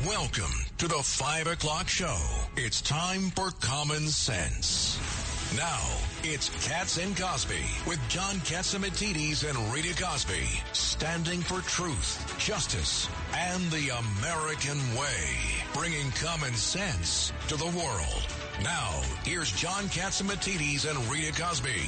Welcome to the 5 o'clock show. It's time for Common Sense. Now, it's Katz and Cosby with John Katzimatidis and Rita Cosby, standing for truth, justice, and the American way, bringing common sense to the world. Now, here's John Katzimatidis and Rita Cosby.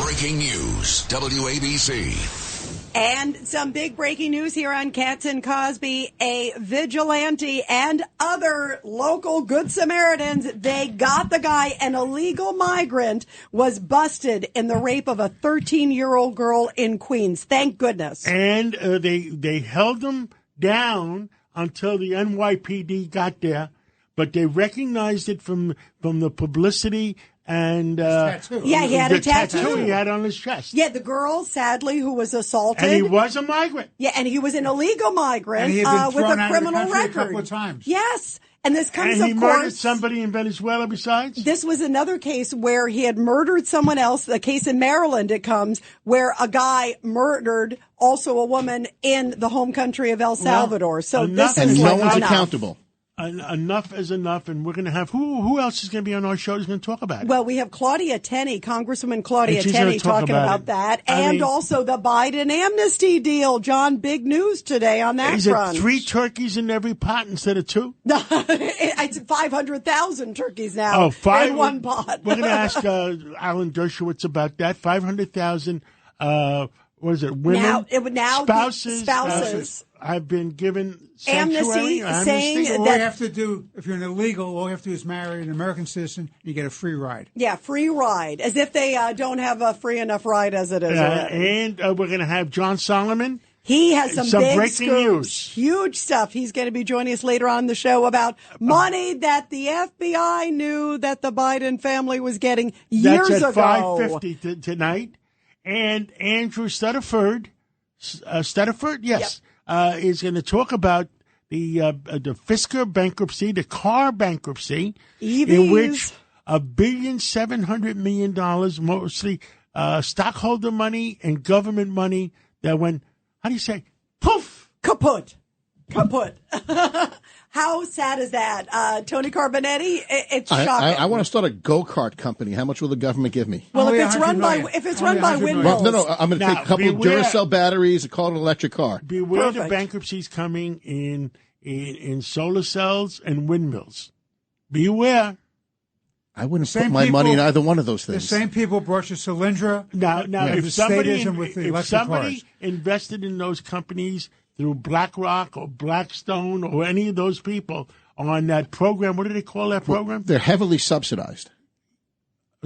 Breaking news, WABC. And some big breaking news here on Katz and Cosby. A vigilante and other local Good Samaritans, they got the guy. An illegal migrant was busted in the rape of a 13-year-old girl in Queens. Thank goodness. And they held him down until the NYPD got there, but they recognized it from the publicity. And yeah, he had a tattoo he had on his chest. Yeah, the girl, sadly, who was assaulted. And he was a migrant. Yeah, and he was an illegal migrant and he had been with thrown a out criminal of the country record. a couple of times. Yes. And this comes, and he of murdered course, somebody in Venezuela besides? This was another case where he had murdered someone else. The case in Maryland, it comes, where a guy murdered also a woman in the home country of El Salvador. Well, so this is no one's accountable. Enough is enough, and we're going to have who else is going to be on our show is going to talk about it? Well, we have Claudia Tenney, Congresswoman Claudia Tenney, talking about that, and also the Biden amnesty deal. John, big news today on that front. Is it 3 turkeys in every pot instead of 2? It's 500,000 turkeys now in one pot. We're going to ask Alan Dershowitz about that. 500,000. What is it? Women, now spouses have been given sanctuary, amnesty. Saying all you have to do, if you're an illegal, all you have to do is marry an American citizen, and you get a free ride. Yeah, free ride, as if they don't have a free enough ride as it is. And we're going to have John Solomon. He has some big breaking news. Huge stuff. He's going to be joining us later on the show about money that the FBI knew that the Biden family was getting years ago. That's at 5:50 tonight. And Andrew Stuttaford, yes, is going to talk about the Fisker bankruptcy, the car bankruptcy, EVs. In which $1.7 billion, mostly stockholder money and government money, that went, how do you say, poof, kaput. How sad is that? Tony Carbonetti, it's shocking. I want to start a go-kart company. How much will the government give me? Well, if it's run by windmills. Well, no, I'm going to take a couple of Duracell batteries and call it an electric car. Beware the bankruptcies coming in solar cells and windmills. Beware. I wouldn't put my money in either one of those things. The same people brought you Solyndra. Now, if somebody invested in those companies through BlackRock or Blackstone or any of those people on that program, what do they call that program? Well, they're heavily subsidized.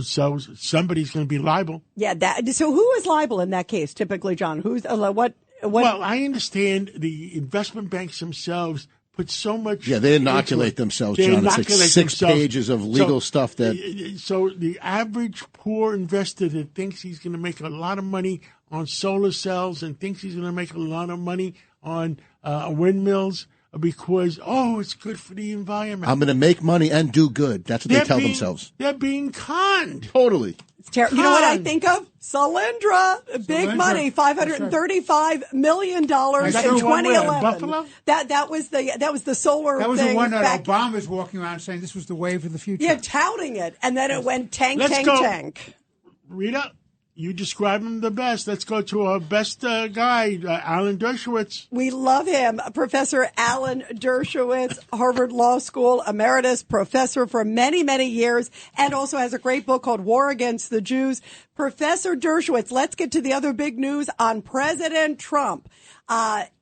So somebody's going to be liable. Yeah. So who is liable in that case? Typically, John. Who's what? Well, I understand the investment banks themselves put so much. Yeah, they inoculate themselves, John. It's like 6 pages of legal stuff that. So the average poor investor that thinks he's going to make a lot of money on solar cells and thinks he's going to make a lot of money on windmills because, it's good for the environment. I'm going to make money and do good. That's what they tell themselves. They're being conned. Totally. It's terrible. You know what I think of? Solyndra. Big money, $535 million in 2011. Buffalo? That was the solar. That was thing the one that Obama's walking around saying this was the wave of the future. Yeah, touting it, and then it went tank. Rita, you describe him the best. Let's go to our best guy, Alan Dershowitz. We love him. Professor Alan Dershowitz, Harvard Law School emeritus professor for many, many years, and also has a great book called War Against the Jews. Professor Dershowitz, let's get to the other big news on President Trump.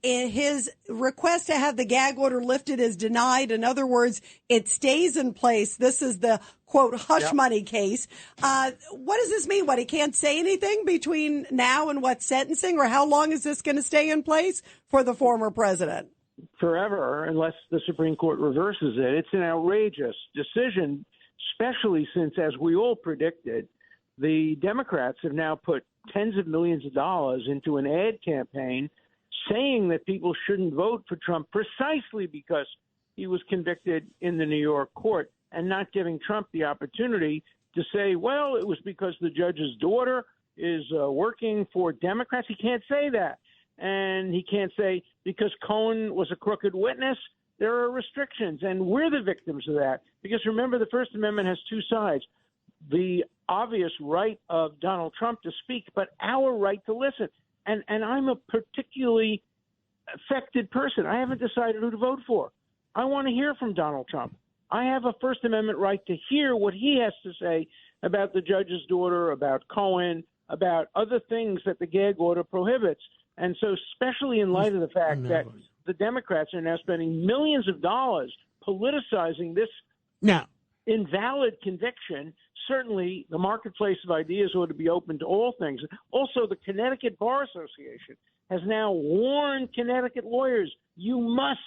In his request to have the gag order lifted is denied. In other words, it stays in place. This is the quote hush money case. What does this mean? What, he can't say anything between now and what, sentencing, or how long is this going to stay in place for the former president? Forever, unless the Supreme Court reverses it. It's an outrageous decision, especially since, as we all predicted, the Democrats have now put tens of millions of dollars into an ad campaign saying that people shouldn't vote for Trump precisely because he was convicted in the New York court, and not giving Trump the opportunity to say, well, it was because the judge's daughter is working for Democrats. He can't say that. And he can't say because Cohen was a crooked witness, there are restrictions, and we're the victims of that. Because remember, the First Amendment has two sides. The obvious right of Donald Trump to speak, but our right to listen. And I'm a particularly affected person. I haven't decided who to vote for. I want to hear from Donald Trump. I have a First Amendment right to hear what he has to say about the judge's daughter, about Cohen, about other things that the gag order prohibits. And so, especially in light of the fact that the Democrats are now spending millions of dollars politicizing this invalid conviction, certainly the marketplace of ideas ought to be open to all things. Also, the Connecticut Bar Association has now warned Connecticut lawyers, you must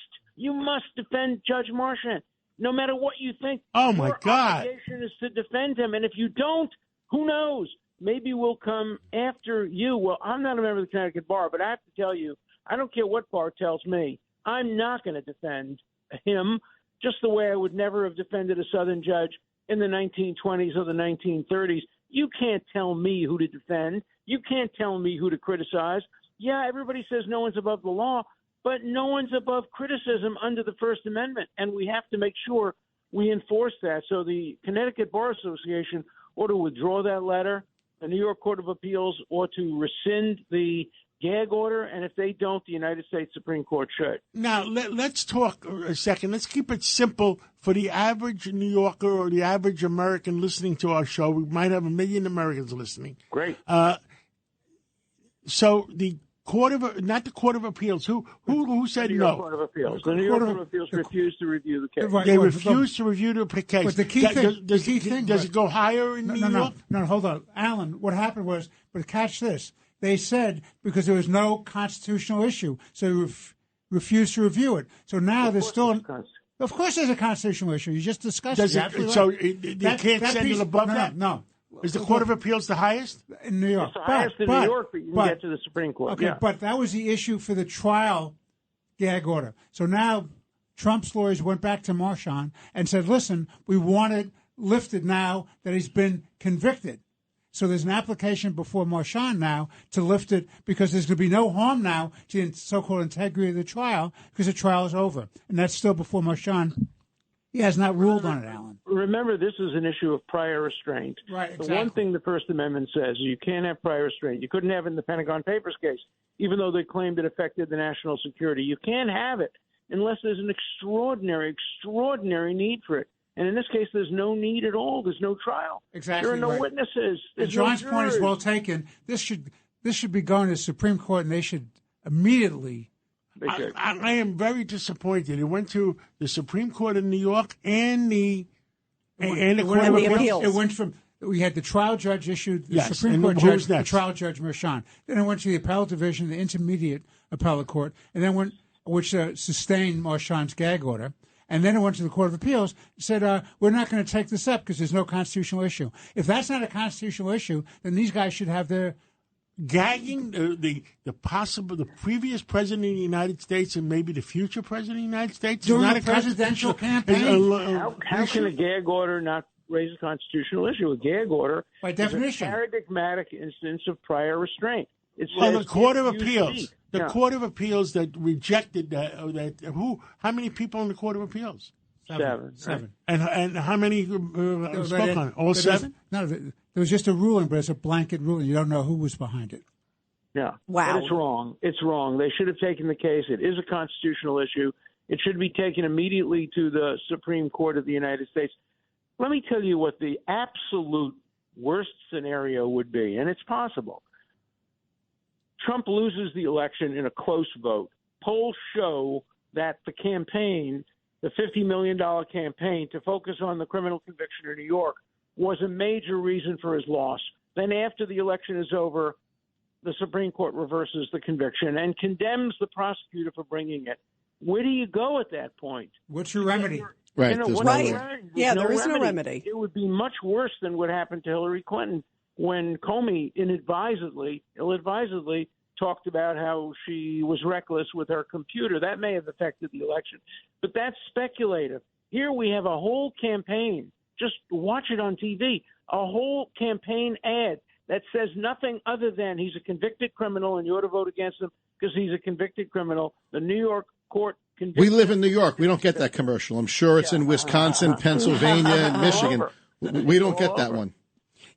defend Judge Marchant, no matter what you think. Oh, my God. Your obligation is to defend him. And if you don't, who knows? Maybe we'll come after you. Well, I'm not a member of the Connecticut Bar, but I have to tell you, I don't care what bar tells me, I'm not going to defend him, just the way I would never have defended a Southern judge in the 1920s or the 1930s. You can't tell me who to defend. You can't tell me who to criticize. Yeah, everybody says no one's above the law, but no one's above criticism under the First Amendment, and we have to make sure we enforce that. So the Connecticut Bar Association ought to withdraw that letter. The New York Court of Appeals ought to rescind the gag order, and if they don't, the United States Supreme Court should. Now, let's talk a second. Let's keep it simple for the average New Yorker or the average American listening to our show. We might have 1 million Americans listening. Great. So the not the Court of Appeals. Who said no? The Court of Appeals. The New York Court of Appeals refused to review the case. They refused to review the case. But the key thing, does it go higher in New York? No, hold on. Alan, what happened was, but catch this. They said because there was no constitutional issue, so they refused to review it. So now there's still... Of course there's a constitutional issue. You just discussed it. So you can't send it above that? No. Is the Court of Appeals the highest? In New York. It's the highest in New York, but you can get to the Supreme Court. Okay, but that was the issue for the trial gag order. So now Trump's lawyers went back to Marchant and said, listen, we want it lifted now that he's been convicted. So there's an application before Marchant now to lift it because there's going to be no harm now to the so-called integrity of the trial because the trial is over. And that's still before Marchant. He has not ruled on it, Alan. Remember, this is an issue of prior restraint. Right, exactly. The one thing the First Amendment says is you can't have prior restraint. You couldn't have it in the Pentagon Papers case, even though they claimed it affected the national security. You can't have it unless there's an extraordinary need for it. And in this case, there's no need at all. There's no trial. Exactly. There are no witnesses. And John's point is well taken. This should be going to the Supreme Court, and they should immediately. I am very disappointed. It went to the Supreme Court in New York and the Court of Appeals. It went from we had the trial judge issued the Supreme Court judge, the trial judge Marchant. Then it went to the appellate division, the intermediate appellate court, and then which sustained Marchant's gag order. And then it went to the Court of Appeals and said, we're not going to take this up because there's no constitutional issue. If that's not a constitutional issue, then these guys should have their... Gagging the previous president of the United States and maybe the future president of the United States during is not a presidential campaign. How can a gag order not raise a constitutional issue? A gag order, by definition, is a paradigmatic instance of prior restraint. The Court of Appeals, Court of Appeals that rejected that. How many people in the Court of Appeals? Seven. And how many spoke on it? All seven? No, there was just a ruling, but it's a blanket ruling. You don't know who was behind it. Yeah. Wow. But it's wrong. It's wrong. They should have taken the case. It is a constitutional issue. It should be taken immediately to the Supreme Court of the United States. Let me tell you what the absolute worst scenario would be, and it's possible. Trump loses the election in a close vote. Polls show that the campaign, the $50 million campaign to focus on the criminal conviction in New York, was a major reason for his loss. Then after the election is over, the Supreme Court reverses the conviction and condemns the prosecutor for bringing it. Where do you go at that point? What's your remedy? Right. There is no remedy. It would be much worse than what happened to Hillary Clinton when Comey ill-advisedly talked about how she was reckless with her computer. That may have affected the election. But that's speculative. Here we have a whole campaign. Just watch it on TV. A whole campaign ad that says nothing other than he's a convicted criminal and you ought to vote against him because he's a convicted criminal. The New York Court We live in New York. We don't get that commercial. I'm sure it's in Wisconsin, Pennsylvania, and Michigan. We don't get that one.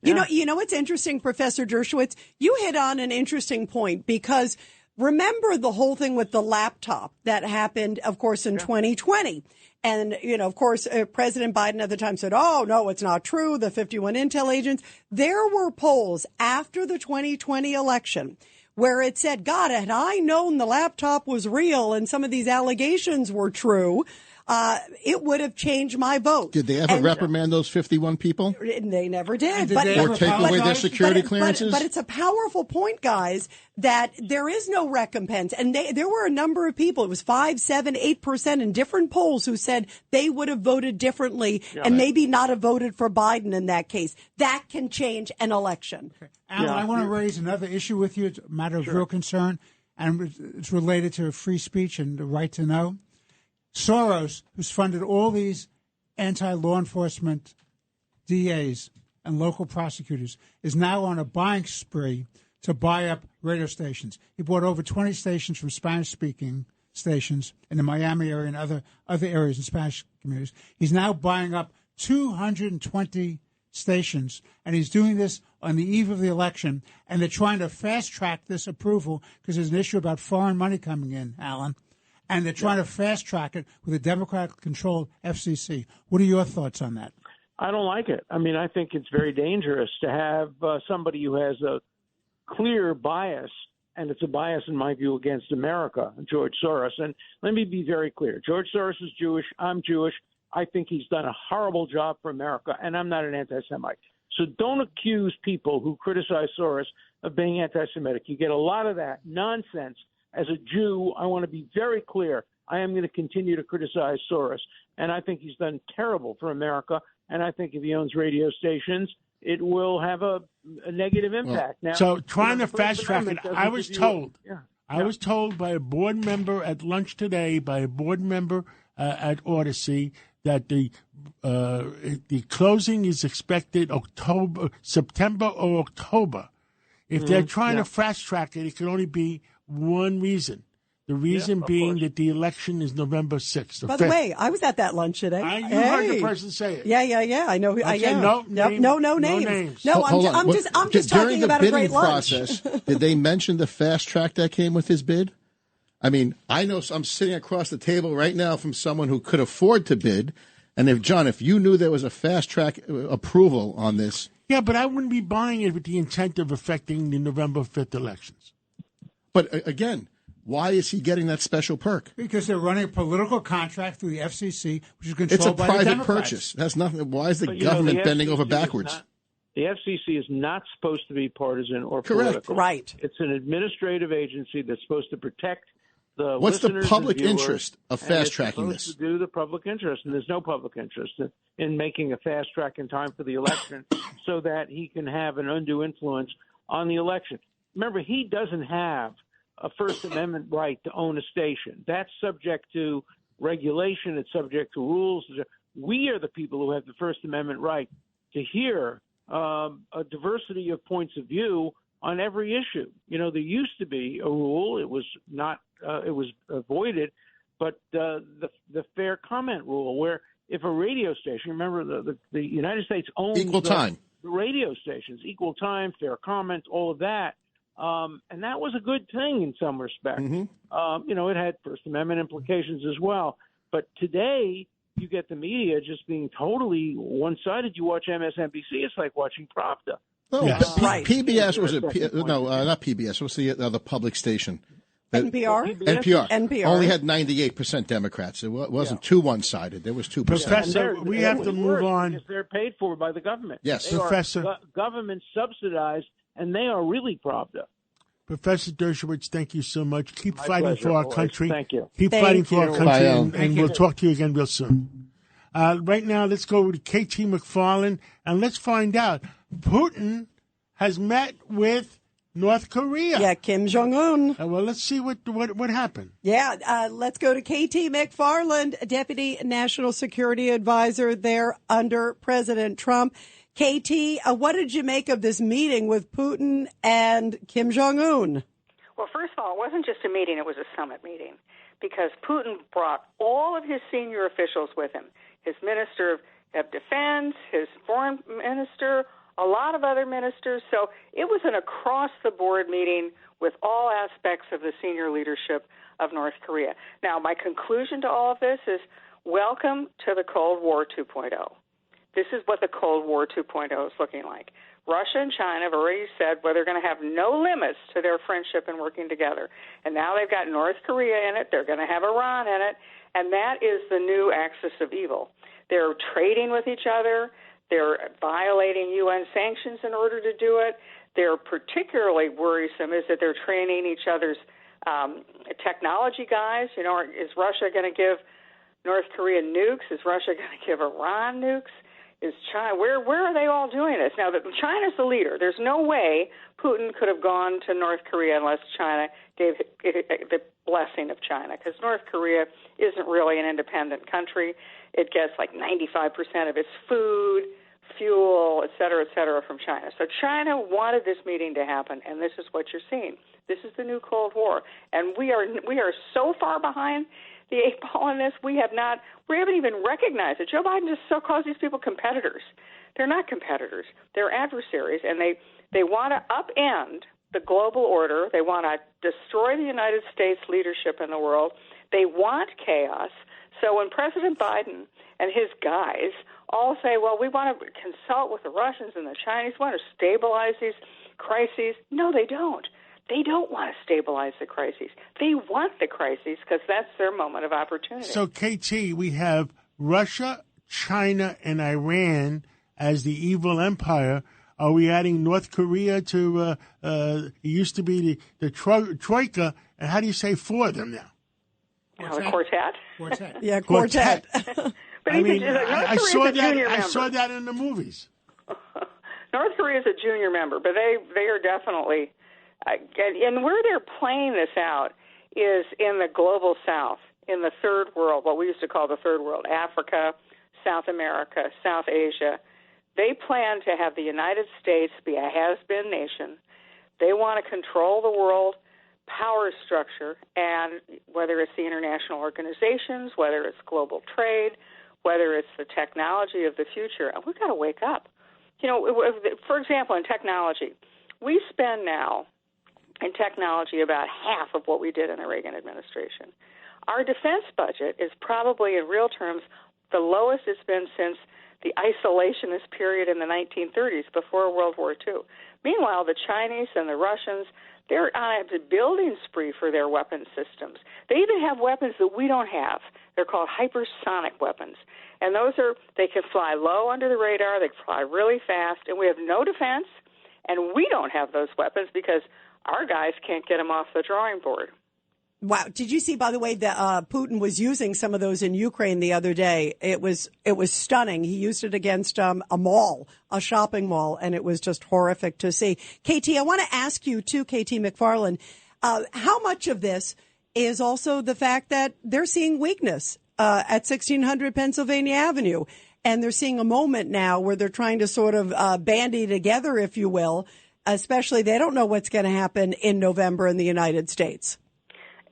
You know what's interesting, Professor Dershowitz? You hit on an interesting point because remember the whole thing with the laptop that happened, of course, in 2020. And, of course, President Biden at the time said, oh, no, it's not true. The 51 intel agents. There were polls after the 2020 election where it said, God, had I known the laptop was real and some of these allegations were true, it would have changed my vote. Did they ever reprimand those 51 people? They never did. Or take away their security clearances? But it's a powerful point, guys, that there is no recompense. And there were a number of people, it was 5, 7, 8% in different polls who said they would have voted differently and maybe not have voted for Biden in that case. That can change an election. Okay. Alan, I want to raise another issue with you. It's a matter of real concern, and it's related to free speech and the right to know. Soros, who's funded all these anti-law enforcement DAs and local prosecutors, is now on a buying spree to buy up radio stations. He bought over 20 stations from Spanish-speaking stations in the Miami area and other areas in Spanish communities. He's now buying up 220 stations, and he's doing this on the eve of the election, and they're trying to fast-track this approval because there's an issue about foreign money coming in, Alan. And they're trying to fast-track it with a Democratic-controlled FCC. What are your thoughts on that? I don't like it. I mean, I think it's very dangerous to have somebody who has a clear bias, and it's a bias, in my view, against America, George Soros. And let me be very clear. George Soros is Jewish. I'm Jewish. I think he's done a horrible job for America, and I'm not an anti-Semite. So don't accuse people who criticize Soros of being anti-Semitic. You get a lot of that nonsense. As a Jew, I want to be very clear. I am going to continue to criticize Soros, and I think he's done terrible for America. And I think if he owns radio stations, it will have a negative impact. Now, so trying to fast track it, I was told. I was told by a board member at lunch today, by a board member at Odyssey, that the closing is expected September or October. If they're trying to fast track it, it can only be one reason. The reason being that the election is November 6th. By the way, I was at that lunch today. You heard the person say it. Yeah. I know. Okay, no names. No names. No, I'm just talking about a great lunch. During the bidding process, did they mention the fast track that came with his bid? I mean, I know I'm sitting across the table right now from someone who could afford to bid. And if you knew there was a fast track approval on this. Yeah, but I wouldn't be buying it with the intent of affecting the November 5th elections. But again, why is he getting that special perk? Because they're running a political contract through the FCC, which is controlled by the Democrats. It's a private purchase. That's nothing. Why is the government bending over backwards? The FCC is not supposed to be partisan or political. Right. It's an administrative agency that's supposed to protect the What's the listeners public and viewers, interest of fast tracking this? It's supposed to do the public interest, and there's no public interest in making a fast track in time for the election so that he can have an undue influence on the election. Remember, he doesn't have a First Amendment right to own a station. That's subject to regulation. It's subject to rules. We are the people who have the First Amendment right to hear a diversity of points of view on every issue. There used to be a rule. It was not. It was avoided, but the fair comment rule, where if a radio station, remember the United States owns equal time. The radio stations, equal time, fair comment, all of that. And that was a good thing in some respects. Mm-hmm. It had First Amendment implications as well. But today, you get the media just being totally one-sided. You watch MSNBC, it's like watching Pravda. No, right. PBS was it? No, not PBS. What's the public station? NPR? NPR only had 98% Democrats. It wasn't too one-sided. There was 2%. Professor, we have to move on. Because they're paid for by the government. Yes. They Professor. are government subsidized, and they are really Pravda. Professor Dershowitz, thank you so much. Keep fighting for our country. Thank you. Keep fighting for our country, and we'll talk to you again real soon. Right now, let's go to KT McFarland, and let's find out. Putin has met with North Korea. Yeah, Kim Jong-un. Well, let's see what happened. Yeah, let's go to KT McFarland, Deputy National Security Advisor there under President Trump. KT, what did you make of this meeting with Putin and Kim Jong-un? Well, first of all, it wasn't just a meeting, it was a summit meeting. because Putin brought all of his senior officials with him, his minister of defense, his foreign minister, a lot of other ministers. So it was an across-the-board meeting with all aspects of the senior leadership of North Korea. Now, my conclusion to all of this is welcome to the Cold War 2.0. This is what the Cold War 2.0 is looking like. Russia and China have already said they're going to have no limits to their friendship and working together. And now they've got North Korea in it. They're going to have Iran in it. And that is the new axis of evil. They're trading with each other. They're violating UN sanctions in order to do it. They're particularly worrisome is that they're training each other's technology guys. You know, is Russia going to give North Korea nukes? Is Russia going to give Iran nukes? Is China? Where are they all doing this? Now, China's the leader. There's no way Putin could have gone to North Korea unless China gave the blessing of China, because North Korea isn't really an independent country. It gets like 95% of its food, fuel, et cetera, from China. So China wanted this meeting to happen, and this is what you're seeing. This is the new Cold War, and we are so far behind the eight ball on this. We haven't even recognized it. Joe Biden just so calls these people competitors. They're not competitors. They're adversaries, and they want to upend the global order. They want to destroy the United States leadership in the world. They want chaos. So when President Biden and his guys all say, well, we want to consult with the Russians and the Chinese, we want to stabilize these crises, no, they don't. They don't want to stabilize the crises. They want the crises because that's their moment of opportunity. So, KT, we have Russia, China, and Iran as the evil empire. Are we adding North Korea to, it used to be the Troika, and how do you say four of them now? The quartet. Yeah, quartet. But I mean, I saw that in the movies. North Korea is a junior member, but they are definitely, and where they're playing this out is in the global south, in the third world, what we used to call the third world, Africa, South America, South Asia. They plan to have the United States be a has-been nation. They want to control the world power structure, and whether it's the international organizations, whether it's global trade, whether it's the technology of the future, and we've got to wake up. You know, for example, in technology, we spend now in technology about half of what we did in the Reagan administration. Our defense budget is probably, in real terms, the lowest it's been since the isolationist period in the 1930s, before World War II. Meanwhile, the Chinese and the Russians, they're on a building spree for their weapon systems. They even have weapons that we don't have. They're called hypersonic weapons. And they can fly low under the radar, they can fly really fast, and we have no defense, and we don't have those weapons because our guys can't get them off the drawing board. Wow. Did you see, by the way, that Putin was using some of those in Ukraine the other day? It was stunning. He used it against a mall, a shopping mall, and it was just horrific to see. KT, I want to ask you, too, KT McFarland, how much of this is also the fact that they're seeing weakness at 1600 Pennsylvania Avenue, and they're seeing a moment now where they're trying to sort of bandy together, if you will, especially they don't know what's going to happen in November in the United States.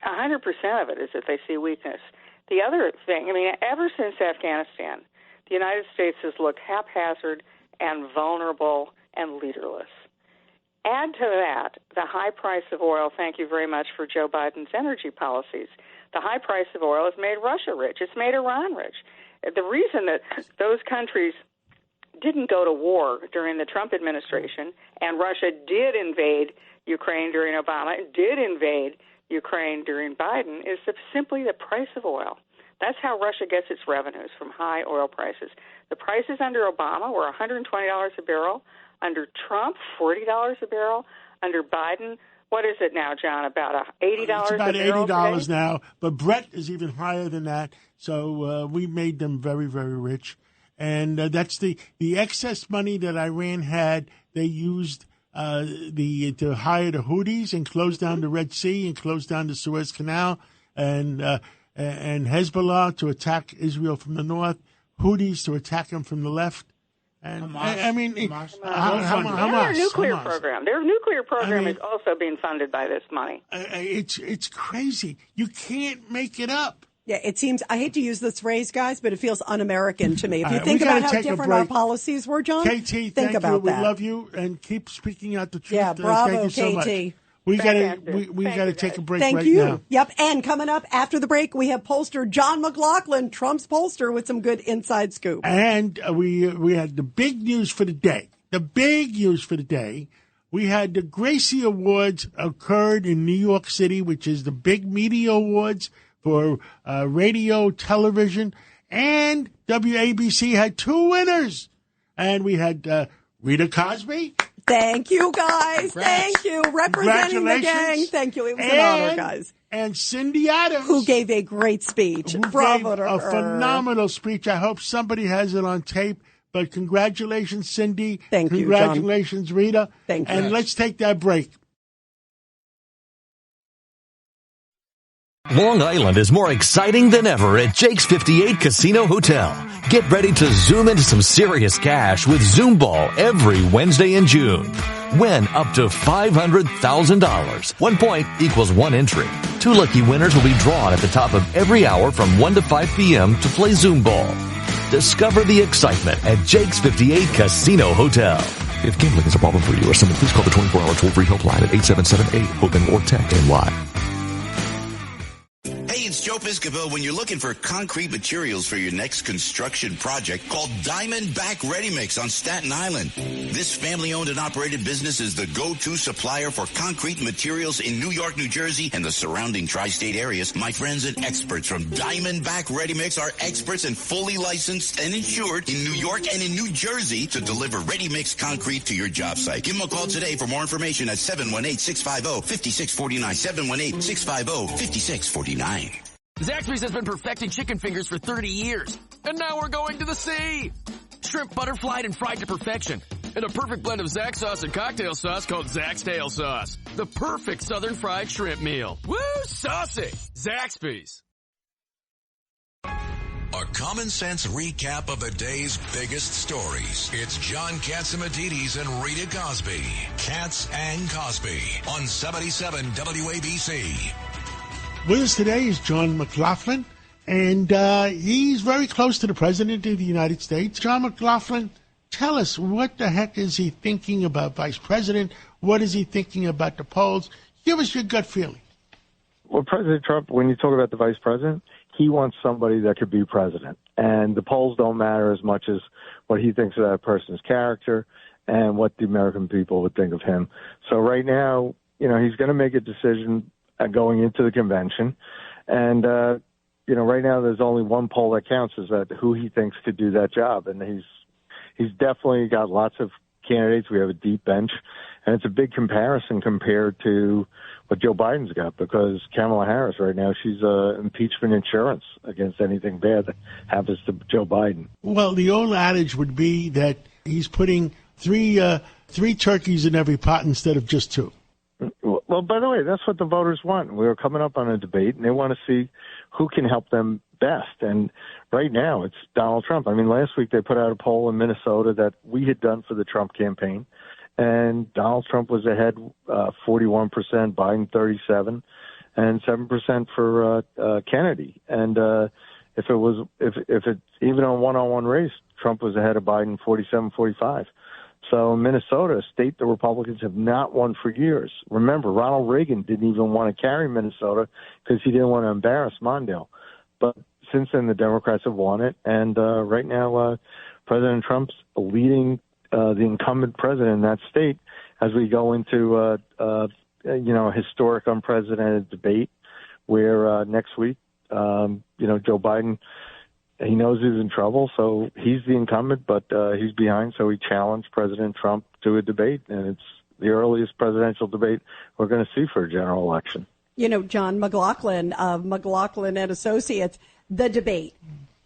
100% of it is that they see weakness. The other thing, I mean, ever since Afghanistan, the United States has looked haphazard and vulnerable and leaderless. Add to that the high price of oil. Thank you very much for Joe Biden's energy policies. The high price of oil has made Russia rich. It's made Iran rich. The reason that those countries didn't go to war during the Trump administration, and Russia did invade Ukraine during Obama, did invade Ukraine during Biden, is simply the price of oil. That's how Russia gets its revenues, from high oil prices. The prices under Obama were $120 a barrel. Under Trump, $40 a barrel. Under Biden, what is it now, John? About $80 a barrel? It's about $80 today? now, but Brett is even higher than that. So we made them very, very rich. And that's the excess money that Iran had. They used to hire the Houthis and close down the Red Sea and close down the Suez Canal, and Hezbollah to attack Israel from the north, Houthis to attack them from the left. And Hamas. I mean, Hamas. Hamas. Their nuclear Hamas. program. Their nuclear program mean- is also being funded by this money. It's crazy. You can't make it up. Yeah, it seems, I hate to use this phrase, guys, but it feels un-American to me. If you All right, think we gotta about how take a different our break. policies were, John, KT, think thank about you. that. We love you, and keep speaking out the truth. Yeah, bravo, thank you so KT. much. We gotta Fantastic. we Thank gotta you, take guys. a break Thank right you. now. Yep. And coming up after the break, we have pollster John McLaughlin, Trump's pollster, with some good inside scoop. And we had the big news for the day. The big news for the day. We had the Gracie Awards occurred in New York City, which is the big media awards for radio, television, and WABC had two winners. And we had Rita Cosby. Thank you, guys. Congrats. Thank you. Representing the gang. Congratulations. Thank you. It was an honor, guys. And Cindy Adams. Who gave a great speech. who Bravo gave to a her. phenomenal speech. I hope somebody has it on tape. But congratulations, Cindy. Thank you, John. Congratulations, Rita. Thank you. And let's take that break. Long Island is more exciting than ever at Jake's 58 Casino Hotel. Get ready to zoom into some serious cash with Zoom Ball every Wednesday in June. Win up to $500,000. 1 point equals 1 entry. 2 lucky winners will be drawn at the top of every hour from 1 to 5 p.m. to play Zoom Ball. Discover the excitement at Jake's 58 Casino Hotel. If gambling is a problem for you or someone, please call the 24-hour toll-free helpline at 877-8-HOPE or text NY. Hey, it's Joe Piscopo. When you're looking for concrete materials for your next construction project, call Diamondback Ready Mix on Staten Island. This family-owned and operated business is the go-to supplier for concrete materials in New York, New Jersey, and the surrounding tri-state areas. My friends and experts from Diamondback Ready Mix are experts and fully licensed and insured in New York and in New Jersey to deliver ready-mix concrete to your job site. Give them a call today for more information at 718-650-5649, 718-650-5649. Zaxby's has been perfecting chicken fingers for 30 years. And now we're going to the sea. Shrimp butterflied and fried to perfection. And a perfect blend of Zax sauce and cocktail sauce called Zax Tail Sauce. The perfect southern fried shrimp meal. Woo, saucy. Zaxby's. A common sense recap of the day's biggest stories. It's John Katzimatidis and Rita Cosby. Katz and Cosby on 77 WABC. With us today is John McLaughlin, and he's very close to the President of the United States. John McLaughlin, tell us, what the heck is he thinking about Vice President? What is he thinking about the polls? Give us your gut feeling. Well, President Trump, when you talk about the Vice President, he wants somebody that could be president. And the polls don't matter as much as what he thinks of that person's character and what the American people would think of him. So right now, he's going to make a decision going into the convention. And, right now there's only one poll that counts, is that who he thinks could do that job. And he's definitely got lots of candidates. We have a deep bench. And it's a big comparison compared to what Joe Biden's got, because Kamala Harris right now, she's impeachment insurance against anything bad that happens to Joe Biden. Well, the old adage would be that he's putting three turkeys in every pot instead of just 2. Well, by the way, that's what the voters want. We were coming up on a debate, and they want to see who can help them best. And right now, it's Donald Trump. I mean, last week they put out a poll in Minnesota that we had done for the Trump campaign, and Donald Trump was ahead 41%, Biden 37%, and 7% for Kennedy. And if it's even a one-on-one race, Trump was ahead of Biden 47-45. So in Minnesota, a state the Republicans have not won for years. Remember, Ronald Reagan didn't even want to carry Minnesota because he didn't want to embarrass Mondale. But since then, the Democrats have won it. And right now, President Trump's leading the incumbent president in that state as we go into a historic unprecedented debate where next week, Joe Biden, he knows he's in trouble, so he's the incumbent, but he's behind, so he challenged President Trump to a debate, and it's the earliest presidential debate we're going to see for a general election. John McLaughlin of McLaughlin and Associates, the debate.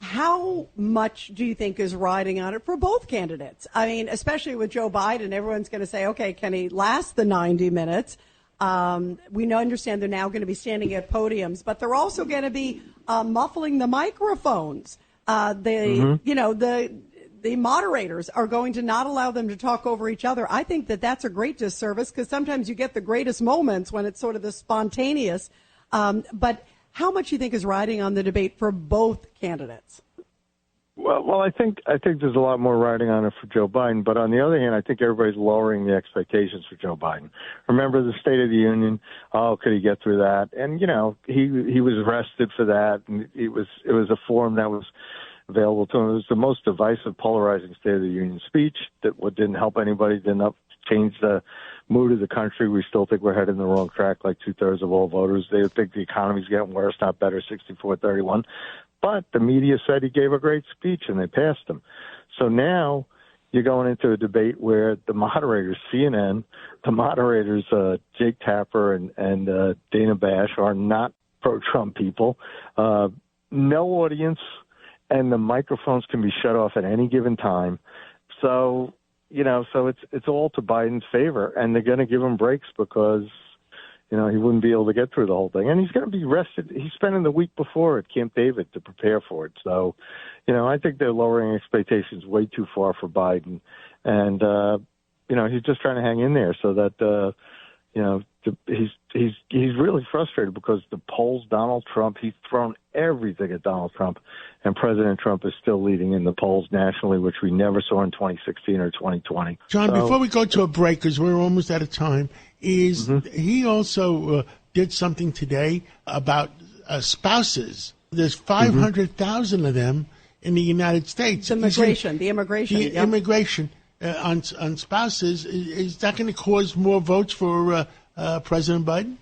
How much do you think is riding on it for both candidates? I mean, especially with Joe Biden, everyone's going to say, okay, can he last the 90 minutes? We understand they're now going to be standing at podiums, but they're also going to be muffling the microphones. The the moderators are going to not allow them to talk over each other. I think that that's a great disservice because sometimes you get the greatest moments when it's sort of the spontaneous. But how much do you think is riding on the debate for both candidates? Well, I think there's a lot more riding on it for Joe Biden. But on the other hand, I think everybody's lowering the expectations for Joe Biden. Remember the State of the Union? Oh, could he get through that? And he was arrested for that, and it was a forum that was available to him. It was the most divisive, polarizing State of the Union speech that didn't help anybody, didn't help change the mood of the country. We still think we're heading the wrong track, like 2/3 of all voters. They think the economy's getting worse, not better, 64-31. But the media said he gave a great speech, and they passed him. So now you're going into a debate where the moderators, CNN, the moderators, Jake Tapper and Dana Bash, are not pro-Trump people. No audience, and the microphones can be shut off at any given time. So, so it's all to Biden's favor, and they're going to give him breaks because he wouldn't be able to get through the whole thing. And he's going to be rested. He's spending the week before at Camp David to prepare for it. So, I think they're lowering expectations way too far for Biden. And, he's just trying to hang in there so that, he's really frustrated because the polls, Donald Trump, he's thrown everything at Donald Trump. And President Trump is still leading in the polls nationally, which we never saw in 2016 or 2020. John, before we go to a break, because we're almost out of time, he also did something today about spouses. There's 500,000 of them in the United States. The immigration. Immigration on spouses. Is that going to cause more votes for President Biden?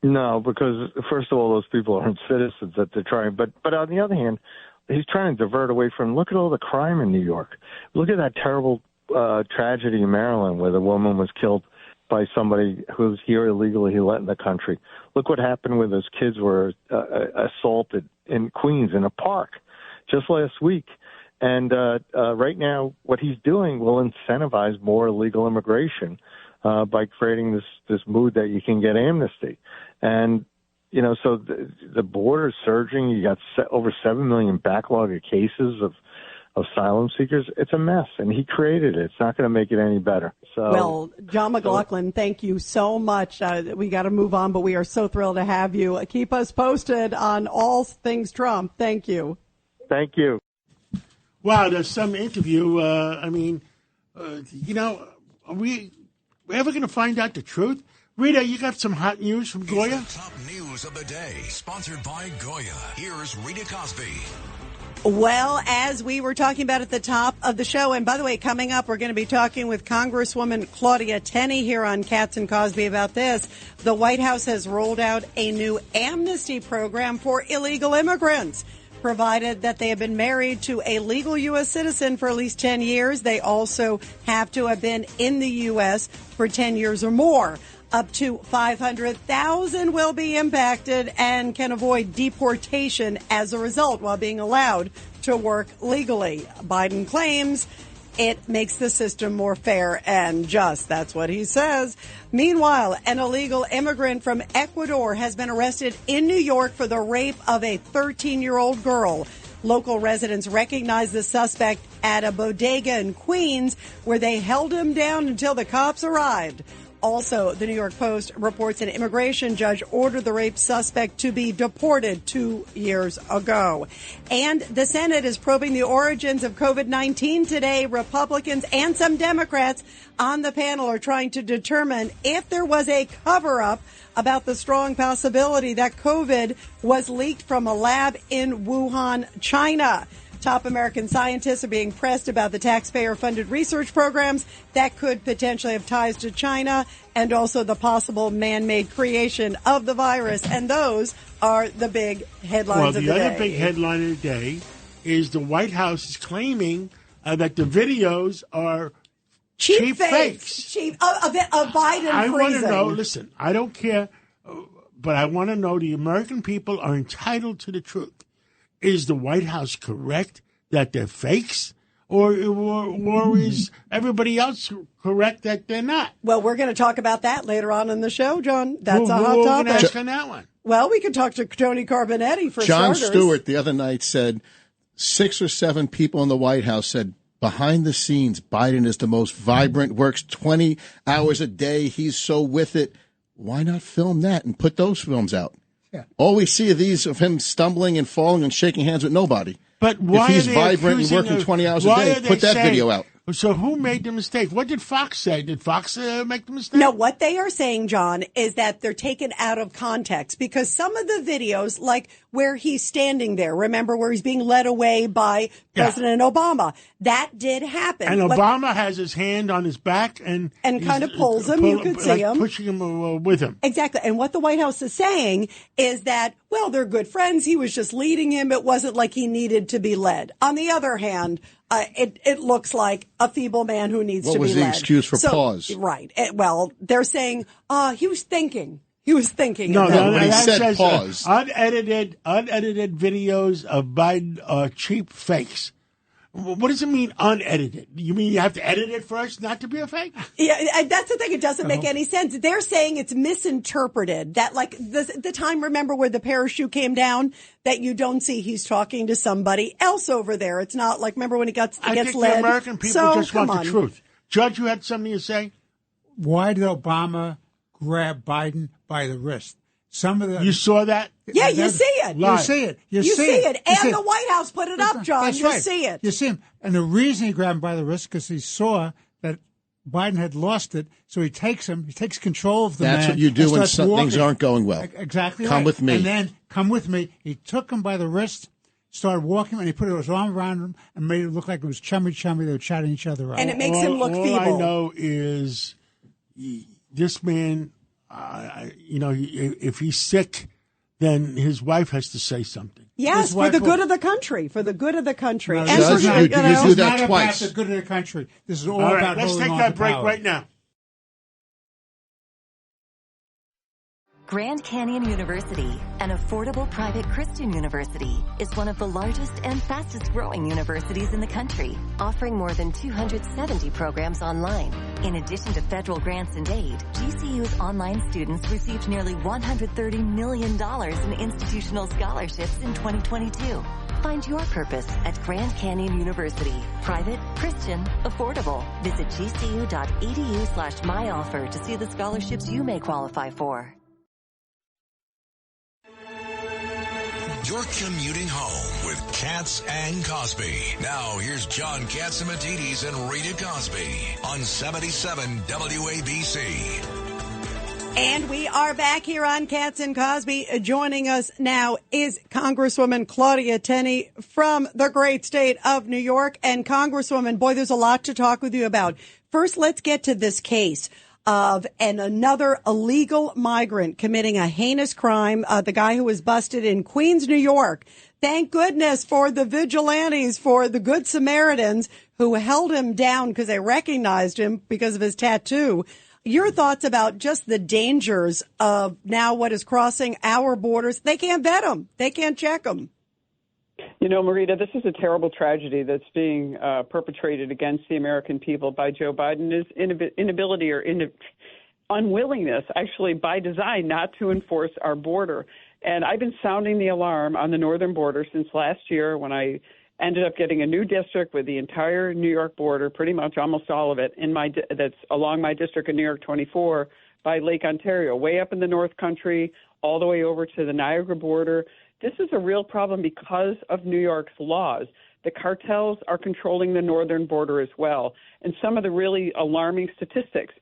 No, because first of all, those people aren't citizens that they're trying. But on the other hand, he's trying to divert away from. Look at all the crime in New York. Look at that terrible tragedy in Maryland where the woman was killed by somebody who was here illegally. He let in the country. Look what happened when those kids were assaulted in Queens in a park just last week. And right now, what he's doing will incentivize more illegal immigration by creating this mood that you can get amnesty. And, so the border's surging. You got over 7 million backlog of cases of asylum seekers. It's a mess, and he created it. It's not going to make it any better. So, well, John McLaughlin, thank you so much. We got to move on, but we are so thrilled to have you. Keep us posted on all things Trump. Thank you. Thank you. Wow, there's some interview. Are we ever going to find out the truth? Rita, you got some hot news from Goya? It's the top news of the day, sponsored by Goya. Here's Rita Cosby. Well, as we were talking about at the top of the show, and by the way, coming up, we're going to be talking with Congresswoman Claudia Tenney here on Katz and Cosby about this. The White House has rolled out a new amnesty program for illegal immigrants, provided that they have been married to a legal U.S. citizen for at least 10 years. They also have to have been in the U.S. for 10 years or more. Up to 500,000 will be impacted and can avoid deportation as a result while being allowed to work legally. Biden claims it makes the system more fair and just. That's what he says. Meanwhile, an illegal immigrant from Ecuador has been arrested in New York for the rape of a 13-year-old girl. Local residents recognized the suspect at a bodega in Queens, where they held him down until the cops arrived. Also, the New York Post reports an immigration judge ordered the rape suspect to be deported 2 years ago. And the Senate is probing the origins of COVID-19 today. Republicans and some Democrats on the panel are trying to determine if there was a cover-up about the strong possibility that COVID was leaked from a lab in Wuhan, China. Top American scientists are being pressed about the taxpayer-funded research programs that could potentially have ties to China and also the possible man-made creation of the virus. And those are the big headlines of the day. Well, the other big headline of the day is the White House is claiming that the videos are cheap fakes. Of Biden I want to freezing. know, listen, I don't care, but I want to know the American people are entitled to the truth. Is the White House correct that they're fakes? Or is everybody else correct that they're not? Well, we're going to talk about that later on in the show, John. That's a hot topic. We're going to ask on that one. Well, we could talk to Tony Carbonetti for Jon starters. Stewart the other night said 6 or 7 people in the White House said, behind the scenes, Biden is the most vibrant, works 20 hours a day. He's so with it. Why not film that and put those films out? Yeah. All we see are these of him stumbling and falling and shaking hands with nobody. But why if he's are they vibrant and working 20 hours a day, put that video out. So who made the mistake? What did Fox say? Did Fox make the mistake? No, what they are saying, John, is that they're taken out of context because some of the videos, like where he's standing there, remember where he's being led away by President Obama, that did happen. And Obama has his hand on his back and kind of pulls him. You could see him. Pushing him with him. Exactly. And what the White House is saying is that, well, they're good friends. He was just leading him. It wasn't like he needed to be led. On the other hand, it looks like a feeble man who needs to be led. What was the excuse for pause? Right. Well, they're saying he was thinking. He was thinking. No, he said says, pause. Unedited videos of Biden cheap fakes. What does it mean, unedited? You mean you have to edit it first not to be a fake? Yeah, that's the thing. It doesn't make any sense. They're saying it's misinterpreted. That, like, the time, remember, where the parachute came down, that you don't see he's talking to somebody else over there. It's not like, remember when he gets led? I think the American people just want the truth. Judge, you had something to say? Why did Obama grab Biden by the wrist? You saw that? Yeah, you see it. You see it. You see it. And the White House put it up, John. That's you right. see it. You see him. And the reason he grabbed him by the wrist because he saw that Biden had lost it, so he takes control of the man. That's what you do when things aren't going well. Exactly. Come with me. And then, come with me. He took him by the wrist, started walking, and he put his arm around him and made it look like it was chummy. They were chatting each other out. And it makes him look feeble. All I know is this man, if he's sick, then his wife has to say something. Yes, for the good of the country. For the good of the country. No, Judge, you do that twice. About the good of the country. This is all right, about let's holding take on that to break power. right now. Grand Canyon University, an affordable private Christian university, is one of the largest and fastest growing universities in the country, offering more than 270 programs online. In addition to federal grants and aid, GCU's online students received nearly $130 million in institutional scholarships in 2022. Find your purpose at Grand Canyon University. Private, Christian, affordable. Visit gcu.edu/myoffer to see the scholarships you may qualify for. You're commuting home with Katz and Cosby. Now, here's John Katzimatidis and Rita Cosby on 77 WABC. And we are back here on Katz and Cosby. Joining us now is Congresswoman Claudia Tenney from the great state of New York. And Congresswoman, boy, there's a lot to talk with you about. First, let's get to this case of another illegal migrant committing a heinous crime, the guy who was busted in Queens, New York. Thank goodness for the vigilantes, for the Good Samaritans who held him down because they recognized him because of his tattoo. Your thoughts about just the dangers of now what is crossing our borders? They can't vet them. They can't check them. You know, Marita, this is a terrible tragedy that's being perpetrated against the American people by Joe Biden. His inability or unwillingness, actually by design, not to enforce our border. And I've been sounding the alarm on the northern border since last year when I ended up getting a new district with the entire New York border, pretty much almost all of it, that's along my district in New York 24 by Lake Ontario, way up in the North Country, all the way over to the Niagara border. This is a real problem because of New York's laws. The cartels are controlling the northern border as well. And some of the really alarming statistics,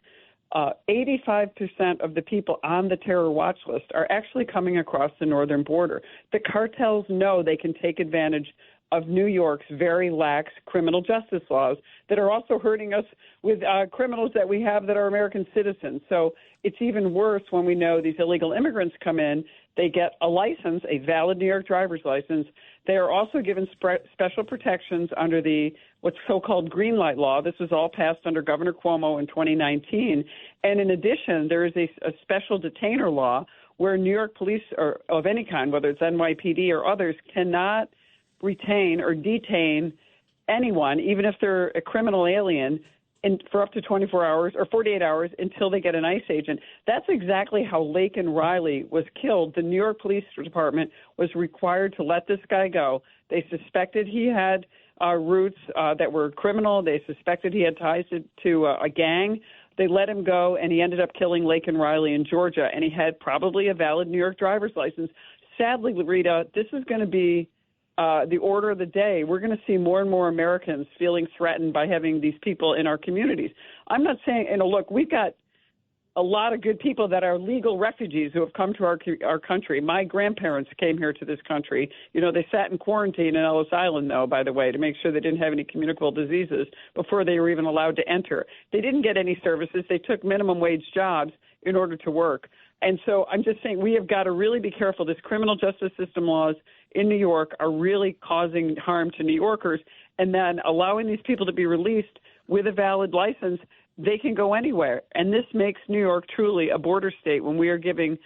85% of the people on the terror watch list are actually coming across the northern border. The cartels know they can take advantage of New York's very lax criminal justice laws that are also hurting us with criminals that we have that are American citizens. So it's even worse when we know these illegal immigrants come in. They get a license, a valid New York driver's license. They are also given special protections under the what's so-called green light law. This was all passed under Governor Cuomo in 2019. And in addition, there is a special detainer law where New York police or of any kind, whether it's NYPD or others, cannot retain or detain anyone, even if they're a criminal alien, for up to 24 hours or 48 hours until they get an ICE agent. That's exactly how Laken Riley was killed. The New York Police Department was required to let this guy go. They suspected he had roots that were criminal. They suspected he had ties to a gang. They let him go, and he ended up killing Laken Riley in Georgia, and he had probably a valid New York driver's license. Sadly, Rita, this is going to be the order of the day. We're going to see more and more Americans feeling threatened by having these people in our communities. I'm not saying, look, we've got a lot of good people that are legal refugees who have come to our country. My grandparents came here to this country. They sat in quarantine in Ellis Island, though, by the way, to make sure they didn't have any communicable diseases before they were even allowed to enter. They didn't get any services. They took minimum wage jobs in order to work. And so I'm just saying we have got to really be careful. This criminal justice system laws in New York are really causing harm to New Yorkers. And then allowing these people to be released with a valid license, they can go anywhere. And this makes New York truly a border state when we are giving,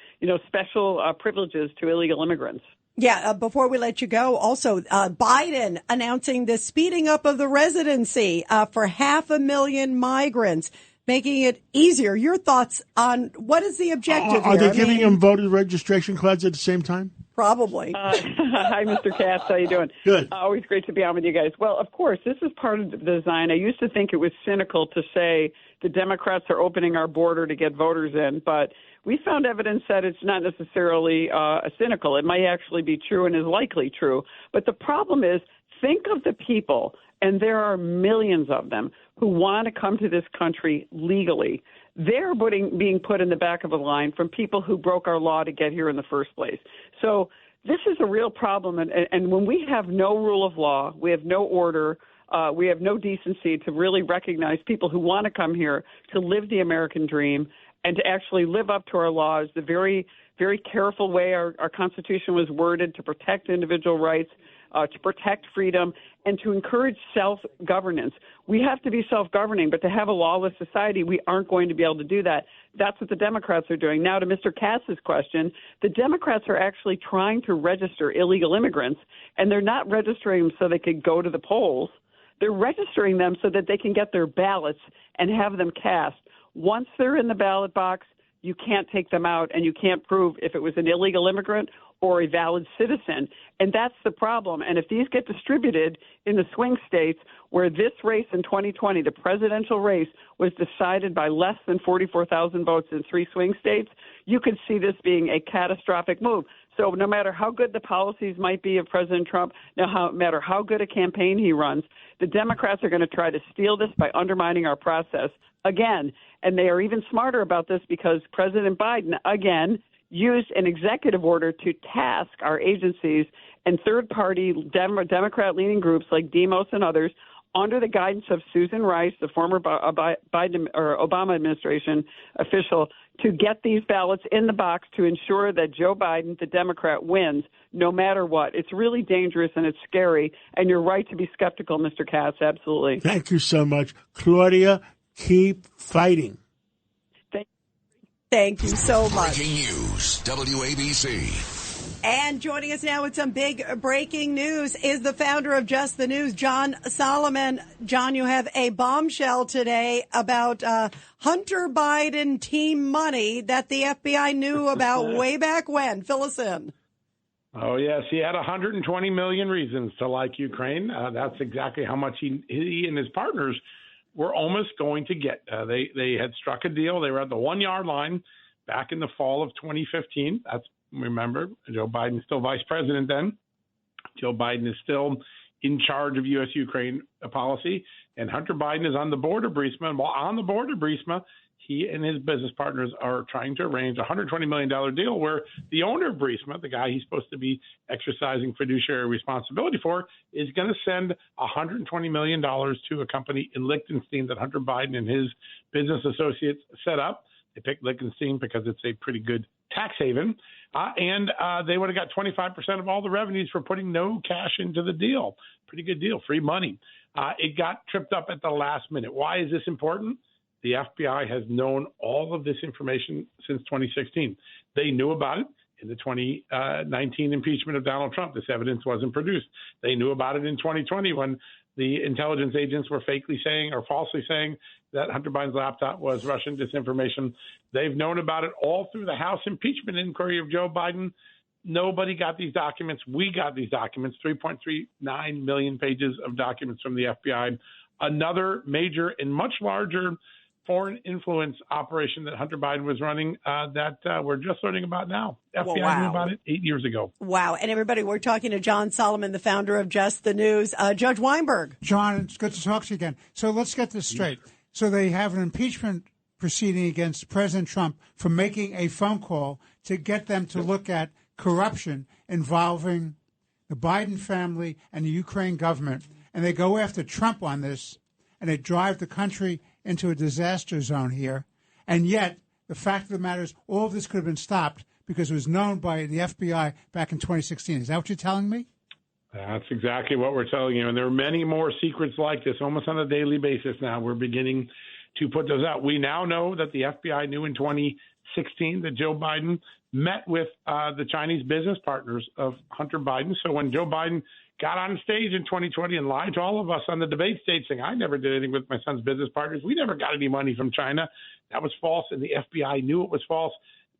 special privileges to illegal immigrants. Yeah, before we let you go, also Biden announcing the speeding up of the residency for 500,000 migrants, making it easier. Your thoughts on what is the objective Are here? they giving them voter registration cards at the same time? Probably. Hi, Mr. Katz. How you doing? Good. Always great to be on with you guys. Well, of course, this is part of the design. I used to think it was cynical to say the Democrats are opening our border to get voters in, but we found evidence that it's not necessarily cynical. It might actually be true and is likely true. But the problem is, think of the people, and there are millions of them, who want to come to this country legally. They're being put in the back of a line from people who broke our law to get here in the first place. So this is a real problem. And when we have no rule of law, we have no order, we have no decency to really recognize people who want to come here to live the American dream and to actually live up to our laws, the very, very careful way our Constitution was worded to protect individual rights, to protect freedom, and to encourage self-governance. We have to be self-governing, but to have a lawless society, we aren't going to be able to do that. That's what the Democrats are doing. Now, to Mr. Katz's question, the Democrats are actually trying to register illegal immigrants, and they're not registering them so they could go to the polls. They're registering them so that they can get their ballots and have them cast. Once they're in the ballot box, you can't take them out, and you can't prove if it was an illegal immigrant or a valid citizen. And that's the problem. And if these get distributed in the swing states where this race in 2020, the presidential race, was decided by less than 44,000 votes in 3 swing states, you could see this being a catastrophic move. So no matter how good the policies might be of President Trump, no matter how good a campaign he runs, the Democrats are going to try to steal this by undermining our process again. And they are even smarter about this because President Biden, again, used an executive order to task our agencies and third-party Democrat-leaning groups like Demos and others under the guidance of Susan Rice, the former Biden or Obama administration official, to get these ballots in the box to ensure that Joe Biden, the Democrat, wins no matter what. It's really dangerous and it's scary, and you're right to be skeptical, Mr. Katz, absolutely. Thank you so much. Claudia, keep fighting. Thank you so much. Breaking news, WABC. And joining us now with some big breaking news is the founder of Just the News, John Solomon. John, you have a bombshell today about Hunter Biden team money that the FBI knew about way back when. Fill us in. Oh, yes. He had 120 million reasons to like Ukraine. That's exactly how much he and his partners were almost going to get. They had struck a deal. They were at the 1 yard line back in the fall of 2015. Remember, Joe Biden's still vice president then. Joe Biden is still in charge of U.S.-Ukraine policy. And Hunter Biden is on the board of Burisma. And while on the board of Burisma, he and his business partners are trying to arrange a $120 million deal where the owner of Burisma, the guy he's supposed to be exercising fiduciary responsibility for, is going to send $120 million to a company in Liechtenstein that Hunter Biden and his business associates set up. They picked Liechtenstein because it's a pretty good tax haven. And they would have got 25% of all the revenues for putting no cash into the deal. Pretty good deal, free money. It got tripped up at the last minute. Why is this important? The FBI has known all of this information since 2016. They knew about it in the 2019 impeachment of Donald Trump. This evidence wasn't produced. They knew about it in 2020 when the intelligence agents were fakely saying or falsely saying that Hunter Biden's laptop was Russian disinformation. They've known about it all through the House impeachment inquiry of Joe Biden. Nobody got these documents. We got these documents, 3.39 million pages of documents from the FBI. Another major and much larger foreign influence operation that Hunter Biden was running that we're just learning about now. FBI knew about it 8 years ago. Wow. And everybody, we're talking to John Solomon, the founder of Just the News. Judge Weinberg. John, it's good to talk to you again. So let's get this straight. So they have an impeachment proceeding against President Trump for making a phone call to get them to look at corruption involving the Biden family and the Ukraine government. And they go after Trump on this, and they drive the country into a disaster zone here. And yet, the fact of the matter is, all of this could have been stopped because it was known by the FBI back in 2016. Is that what you're telling me? That's exactly what we're telling you. And there are many more secrets like this almost on a daily basis now. We're beginning to put those out. We now know that the FBI knew in 2016 that Joe Biden met with the Chinese business partners of Hunter Biden. So when Joe Biden got on stage in 2020 and lied to all of us on the debate stage saying, I never did anything with my son's business partners. We never got any money from China. That was false, and the FBI knew it was false.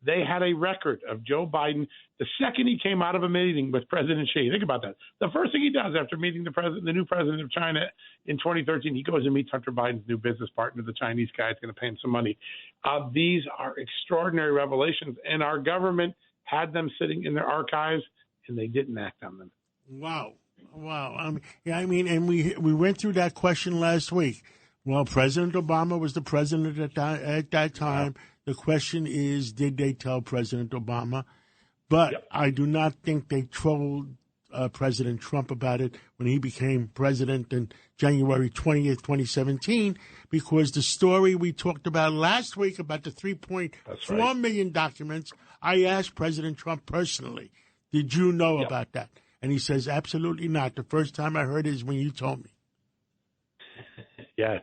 They had a record of Joe Biden. The second he came out of a meeting with President Xi, think about that. The first thing he does after meeting the new president of China in 2013, he goes and meets Hunter Biden's new business partner, the Chinese guy. It's going to pay him some money. These are extraordinary revelations, and our government had them sitting in their archives, and they didn't act on them. Wow. And we went through that question last week. Well, President Obama was the president at that time. The question is, did they tell President Obama? But I do not think they told President Trump about it when he became president on January 20th, 2017, because the story we talked about last week about the 3.4 million documents, I asked President Trump personally, did you know about that? And he says, absolutely not. The first time I heard it is when you told me. Yes.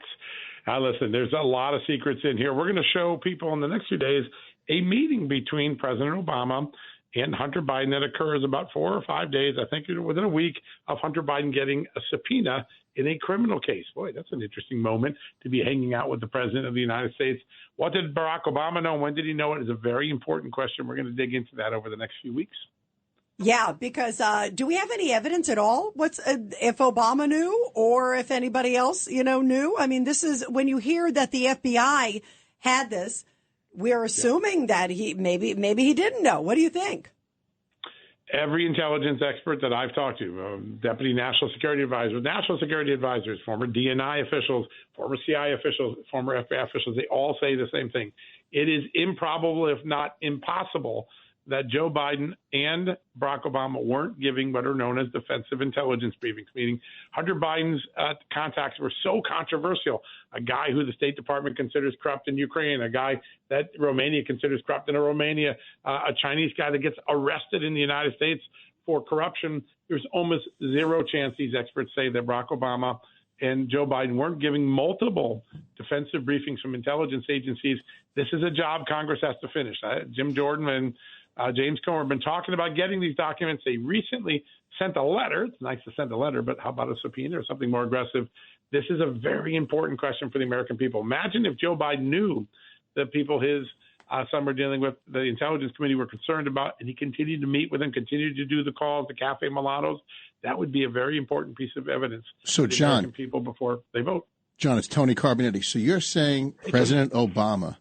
Listen, there's a lot of secrets in here. We're going to show people in the next few days a meeting between President Obama and Hunter Biden that occurs about 4 or 5 days, I think within a week, of Hunter Biden getting a subpoena in a criminal case. Boy, that's an interesting moment to be hanging out with the President of the United States. What did Barack Obama know? When did he know it? Is a very important question. We're going to dig into that over the next few weeks. Yeah, because do we have any evidence at all? What's if Obama knew or if anybody else, knew? I mean, this is when you hear that the FBI had this, we're assuming that maybe he didn't know. What do you think? Every intelligence expert that I've talked to, deputy national security advisors, former DNI officials, former CIA officials, former FBI officials, they all say the same thing. It is improbable, if not impossible, that Joe Biden and Barack Obama weren't giving what are known as defensive intelligence briefings, meaning Hunter Biden's contacts were so controversial. A guy who the State Department considers corrupt in Ukraine, a guy that Romania considers corrupt in Romania, a Chinese guy that gets arrested in the United States for corruption. There's almost zero chance, these experts say, that Barack Obama and Joe Biden weren't giving multiple defensive briefings from intelligence agencies. This is a job Congress has to finish. Jim Jordan and James Comer have been talking about getting these documents. They recently sent a letter. It's nice to send a letter, but how about a subpoena or something more aggressive? This is a very important question for the American people. Imagine if Joe Biden knew that people some were dealing with, the Intelligence Committee were concerned about, and he continued to meet with them, continued to do the calls, the Cafe Mulattoes. That would be a very important piece of evidence for the American people before they vote. John, it's Tony Carbonetti. So you're saying President Obama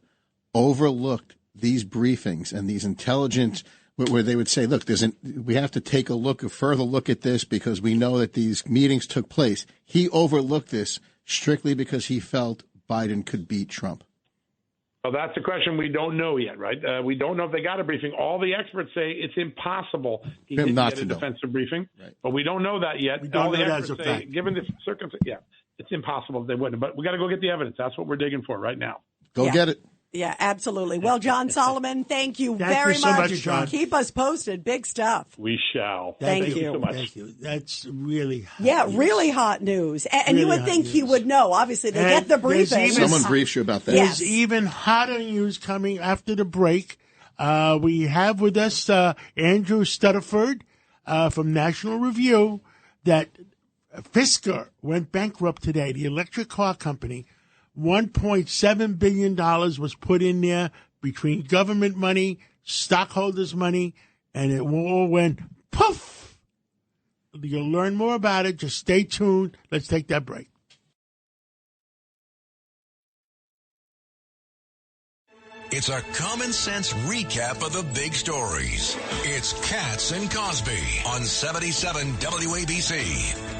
overlooked these briefings and these intelligence where they would say, look, we have to take a further look at this because we know that these meetings took place. He overlooked this strictly because he felt Biden could beat Trump. Well, that's a question we don't know yet, right? We don't know if they got a briefing. All the experts say it's impossible he didn't get a defensive briefing, right. But we don't know that yet. All the experts say, given the circumstances, it's impossible if they wouldn't. But we got to go get the evidence. That's what we're digging for right now. Go get it. Yeah, absolutely. Well, John Solomon, thank you very much. John. Keep us posted. Big stuff. We shall. Thank you so much. Thank you. That's really hot news. Really hot news. And really you would think he would know. Obviously, they get the briefing. Someone briefs you about that. There's even hotter news coming after the break. We have with us Andrew Stuttaford from National Review that Fisker went bankrupt today, the electric car company. $1.7 billion was put in there between government money, stockholders' money, and it all went poof. You'll learn more about it. Just stay tuned. Let's take that break. It's a common sense recap of the big stories. It's Katz and Cosby on 77 WABC.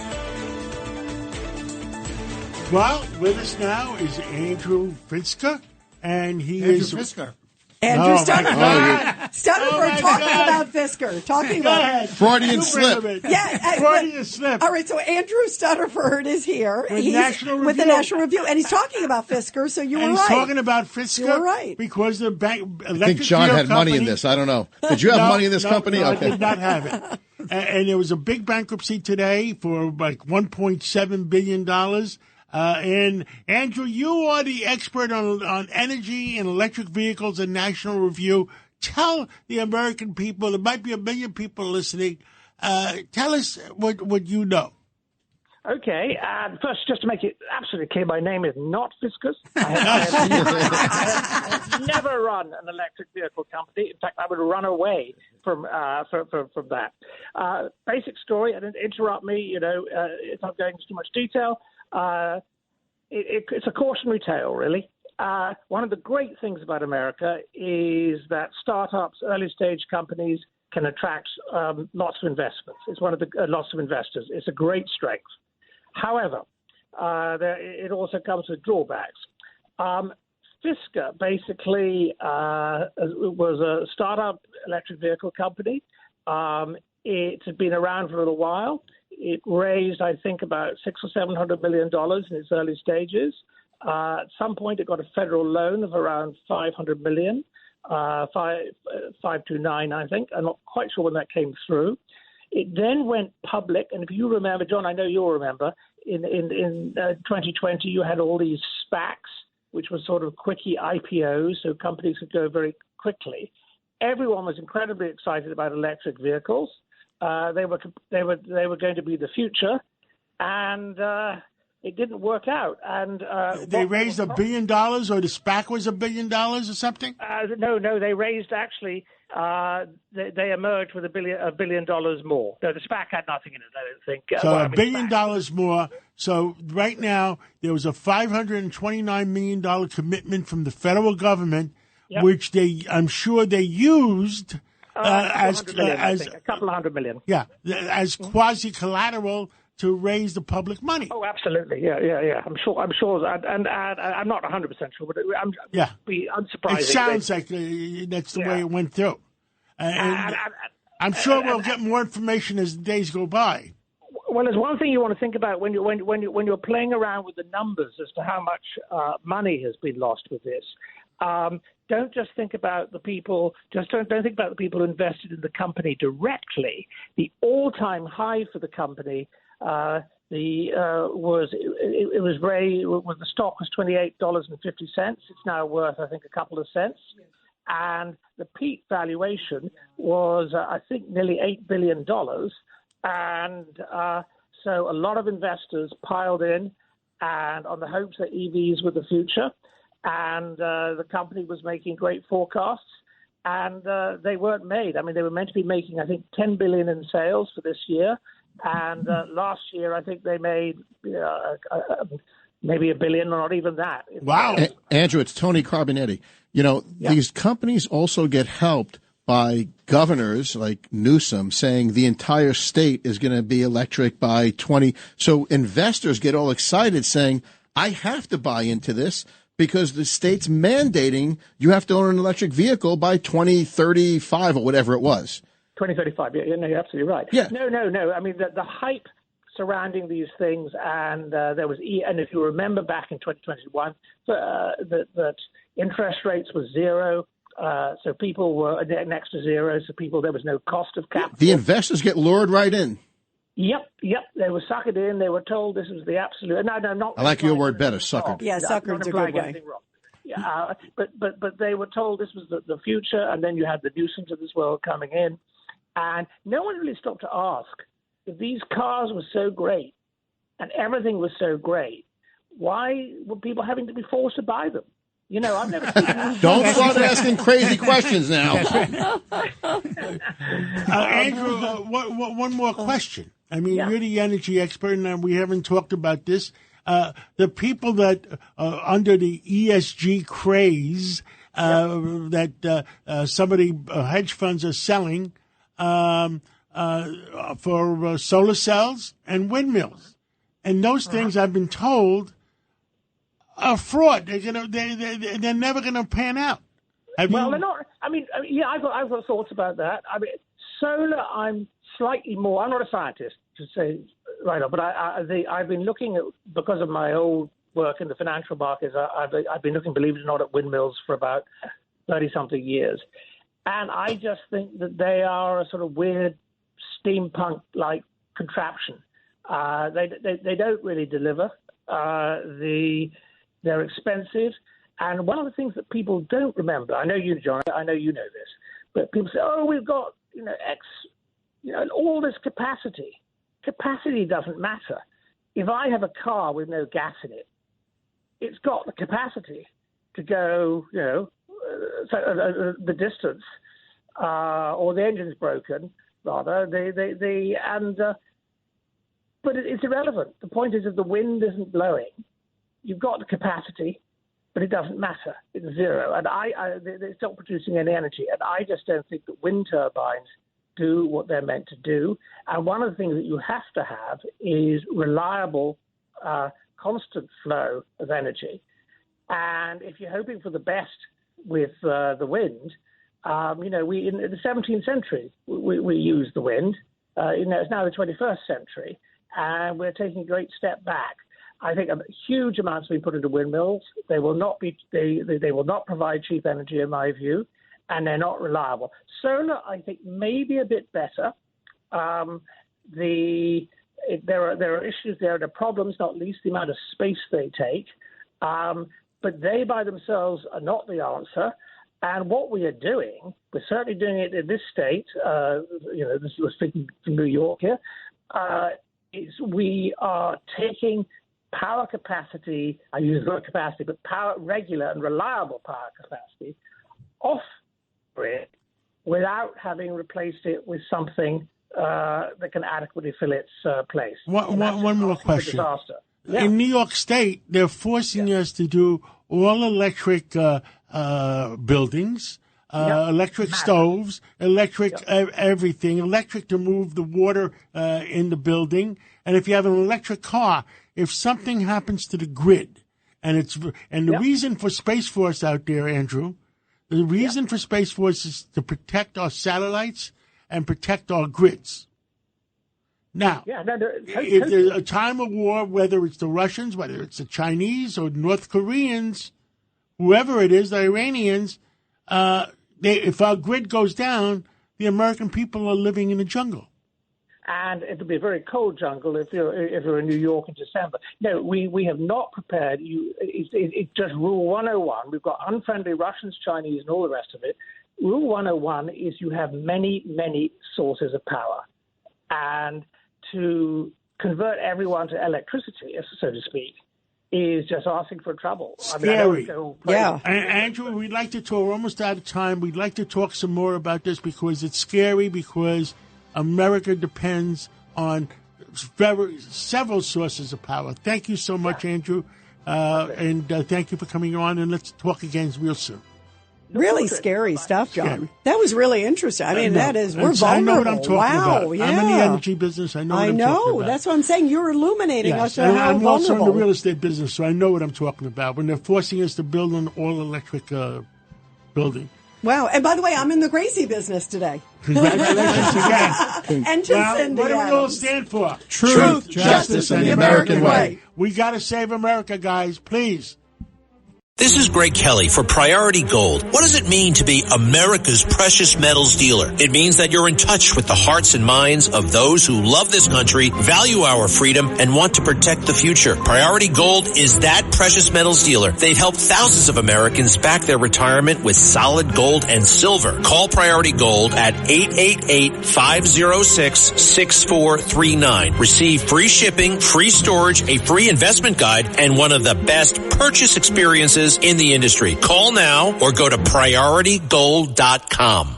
Well, with us now is Andrew Fisker, and Fisker. Andrew Stunner. Stunner, talking about Fisker. Talking about Freudian slip. Freudian slip. All right, so Andrew Stutterford is here. With He's National with the Review. National Review, and he's talking about Fisker, so you were And right. he's talking about Fisker. You were right. Because the I think John had money in this. I don't know. Did you have money in this company? No, okay. I did not have it. And there was a big bankruptcy today for like $1.7 billion. And Andrew, you are the expert on energy and electric vehicles and National Review. Tell the American people, there might be 1 million people listening, tell us what you know. Okay. First, just to make it absolutely clear, my name is not Fiskars. I have never run an electric vehicle company. In fact, I would run away from that. Basic story, and don't interrupt me, if I'm going into too much detail. It's a cautionary tale, really. One of the great things about America is that startups, early-stage companies can attract lots of investments. It's one of the lots of investors. It's a great strength. However, it also comes with drawbacks. Fisker basically was a startup electric vehicle company. It had been around for a little while. It raised, I think, about $600 or $700 million in its early stages. At some point, it got a federal loan of around $500 million, 529, I think. I'm not quite sure when that came through. It then went public, and if you remember, John, I know you'll remember, in 2020, you had all these SPACs, which were sort of quickie IPOs, so companies could go very quickly. Everyone was incredibly excited about electric vehicles. They were going to be the future, and it didn't work out. And they raised $1 billion, or the SPAC was $1 billion or something? No, they raised actually. They emerged with $1 billion more. No, the SPAC had nothing in it, I don't think. So $1 billion more. So right now there was a $529 million commitment from the federal government, which I'm sure they used. A couple of $100 million. Yeah, as quasi collateral to raise the public money. Oh, absolutely. Yeah. I'm sure, and I'm not 100% sure, but be unsurprising. It sounds like that's the way it went through. And I'm sure we'll get more information as the days go by. Well, there's one thing you want to think about when you're playing around with the numbers as to how much money has been lost with this. Don't just think about the people. Just don't think about the people who invested in the company directly. The all-time high for the company was raised when the stock was $28.50. It's now worth, I think, a couple of cents. And the peak valuation was, I think, nearly $8 billion. And so a lot of investors piled in, and on the hopes that EVs were the future. And the company was making great forecasts, and they weren't made. I mean, they were meant to be making, I think, $10 billion in sales for this year. And last year, I think they made maybe $1 billion, or not even that. Wow. Andrew, it's Tony Carbonetti. These companies also get helped by governors like Newsom saying the entire state is going to be electric by 20. So investors get all excited saying, I have to buy into this because the state's mandating you have to own an electric vehicle by 2035 or whatever it was. 2035. Yeah, no, you're absolutely right. Yeah. No. I mean, the hype surrounding these things, and there was, and if you remember back in 2021, that interest rates were zero. So people were next to zero. So there was no cost of capital. The investors get lured right in. Yep. They were suckered in. They were told this was the absolute. No, not. I like your word better, suckered. Yeah, suckered's a good way. Yeah, but they were told this was the future, and then you had the Newsoms of this world coming in, and no one really stopped to ask if these cars were so great. and everything was so great, why were people having to be forced to buy them? You know, I've never seen Don't start asking crazy questions now. Andrew, one more question. I mean, you're the energy expert, and we haven't talked about this. The people that under the ESG craze that some of the hedge funds are selling for solar cells and windmills, and those things I've been told are fraud. They're never gonna pan out. They're not. I mean, yeah, I've got thoughts about that. I mean, solar. I'm not a scientist to say right now, but I've been looking at, because of my old work in the financial markets. I've been looking, believe it or not, at windmills for about 30-something years, and I just think that they are a sort of weird steampunk-like contraption. They don't really deliver. They're expensive, and one of the things that people don't remember, I know you, John, I know you know this, but people say, "Oh, we've got all this capacity." Capacity doesn't matter. If I have a car with no gas in it, it's got the capacity to go, the distance, or the engine's broken, rather. But it's irrelevant. The point is, if the wind isn't blowing, you've got the capacity, but it doesn't matter. It's zero, and it's not producing any energy. And I just don't think that wind turbines do what they're meant to do. And one of the things that you have to have is reliable, constant flow of energy. And if you're hoping for the best with the wind, we in the 17th century we used the wind. It's now the 21st century, and we're taking a great step back. I think huge amounts have been put into windmills. They will not be. They will not provide cheap energy, in my view, and they're not reliable. Solar, I think, may be a bit better. There are issues there, there are problems, not least the amount of space they take. But they by themselves are not the answer. And what we are doing, we're certainly doing it in this state. We're speaking from New York here. Is we are taking power capacity. I use the word capacity, but regular and reliable power capacity off grid without having replaced it with something that can adequately fill its place. One more question. Yeah. In New York State, they're forcing us to do all electric buildings, electric stoves, electric everything, electric to move the water in the building. And if you have an electric car, if something happens to the grid, and the reason for Space Force out there, Andrew, the reason for Space Force is to protect our satellites and protect our grids. Now, if there's a time of war, whether it's the Russians, whether it's the Chinese or North Koreans, whoever it is, the Iranians, if our grid goes down, the American people are living in a jungle. And it'll be a very cold jungle if you're in New York in December. No, we have not prepared. It's just Rule 101. We've got unfriendly Russians, Chinese, and all the rest of it. Rule 101 is you have many, many sources of power. And to convert everyone to electricity, so to speak, is just asking for trouble. Scary. Andrew, we'd like to talk. We're almost out of time. We'd like to talk some more about this because it's scary, because America depends on several sources of power. Thank you so much, Andrew, and thank you for coming on, and let's talk again real soon. Really scary stuff, John. That was really interesting. I mean, we're vulnerable. I know what I'm talking about. Yeah. I'm in the energy business. I know what I'm talking about. That's what I'm saying. You're illuminating us on how I'm vulnerable. also in the real estate business, so I know what I'm talking about. When they're forcing us to build an all-electric building. Wow. And by the way, I'm in the Gracie business today. Congratulations again. And to Cindy what do we all Adams. stand for? Truth, justice, and the American way. We got to save America, guys. Please. This is Greg Kelly for Priority Gold. What does it mean to be America's precious metals dealer? It means that you're in touch with the hearts and minds of those who love this country, value our freedom, and want to protect the future. Priority Gold is that precious metals dealer. They've helped thousands of Americans back their retirement with solid gold and silver. Call Priority Gold at 888-506-6439. Receive free shipping, free storage, a free investment guide, and one of the best purchase experiences in the industry. Call now or go to PriorityGold.com.